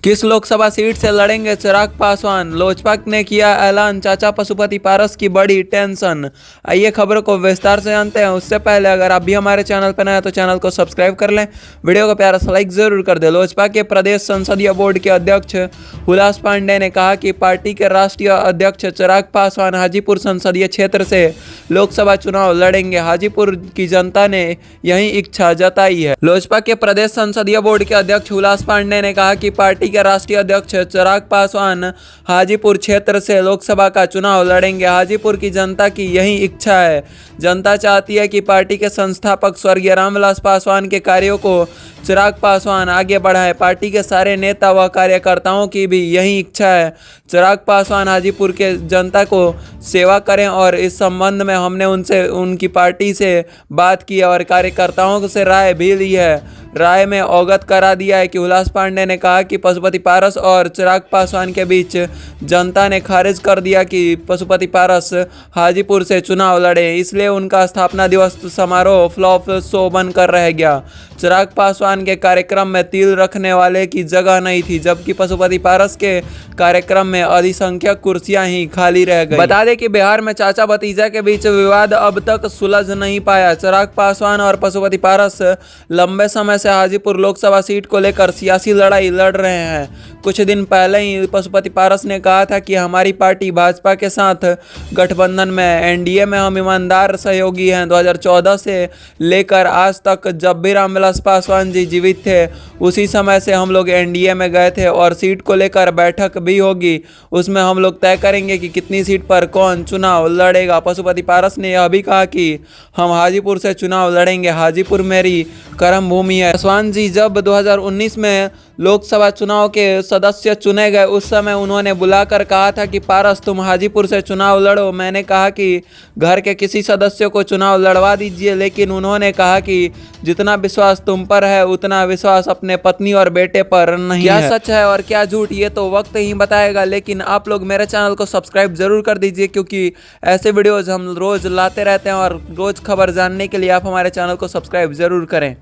किस लोकसभा सीट से लड़ेंगे चिराग पासवान? लोजपा ने किया ऐलान, चाचा पशुपति पारस की बड़ी टेंशन। आइए खबरों को विस्तार से जानते हैं। उससे पहले अगर आप भी हमारे चैनल पर नए हैं तो चैनल को सब्सक्राइब कर लें, वीडियो को प्यारा सा लाइक जरूर कर दें। लोजपा के प्रदेश संसदीय बोर्ड के अध्यक्ष हुलास पांडे ने कहा कि पार्टी के राष्ट्रीय अध्यक्ष चिराग पासवान हाजीपुर संसदीय क्षेत्र से लोकसभा चुनाव लड़ेंगे। हाजीपुर की जनता ने यही इच्छा जताई है। लोजपा के प्रदेश संसदीय बोर्ड के अध्यक्ष हुलास पांडे ने कहा कि पार्टी के राष्ट्रीय अध्यक्ष चिराग पासवान हाजीपुर क्षेत्र से लोकसभा का चुनाव लड़ेंगे। हाजीपुर की जनता की यही इच्छा है। जनता चाहती है कि पार्टी के संस्थापक स्वर्गीय रामविलास पासवान के कार्यों को चिराग पासवान आगे बढ़ाए। पार्टी के सारे नेता व कार्यकर्ताओं की भी यही इच्छा है। चिराग पासवान हाजीपुर के जनता को सेवा करें और इस संबंध में हमने उनकी पार्टी से बात की और कार्यकर्ताओं से राय भी ली है। राय में अवगत करा दिया है कि हुलास पांडे ने कहा कि पशुपति पारस और चिराग पासवान के बीच जनता ने खारिज कर दिया कि पशुपति पारस हाजीपुर से चुनाव लड़े, इसलिए उनका स्थापना दिवस समारोह फ्लॉप शो बनकर रह गया। चिराग पासवान के कार्यक्रम में तिल रखने वाले की जगह नहीं थी, जबकि पशुपति पारस के कार्यक्रम में अधिसंख्यक कुर्सियां ही खाली रह गई। बता दें कि बिहार में चाचा भतीजा के बीच विवाद अब तक सुलझ नहीं पाया। चिराग पासवान और पशुपति पारस लंबे समय से हाजीपुर लोकसभा सीट को लेकर सियासी लड़ाई लड़ रहे हैं। कुछ दिन पहले ही पशुपति पारस ने कहा था कि हमारी पार्टी भाजपा के साथ गठबंधन में, एनडीए में हम ईमानदार सहयोगी हैं। 2014 से लेकर आज तक जब भी रामविलास पासवान जी जीवित थे उसी समय से हम लोग एनडीए में गए थे और सीट को लेकर बैठक भी होगी, उसमें हम लोग तय करेंगे कि कितनी सीट पर कौन चुनाव लड़ेगा। पशुपति पारस ने यह भी कहा कि हम हाजीपुर से चुनाव लड़ेंगे, हाजीपुर मेरी कर्म भूमि है। पासवान जी जब 2019 में लोकसभा चुनाव के सदस्य चुने गए उस समय उन्होंने बुलाकर कहा था कि पारस तुम हाजीपुर से चुनाव लड़ो। मैंने कहा कि घर के किसी सदस्य को चुनाव लड़वा दीजिए, लेकिन उन्होंने कहा कि जितना विश्वास तुम पर है उतना विश्वास अपने पत्नी और बेटे पर नहीं है। क्या सच है और क्या झूठ ये तो वक्त ही बताएगा, लेकिन आप लोग मेरे चैनल को सब्सक्राइब जरूर कर दीजिए क्योंकि ऐसे वीडियोज हम रोज लाते रहते हैं और रोज खबर जानने के लिए आप हमारे चैनल को सब्सक्राइब जरूर करें।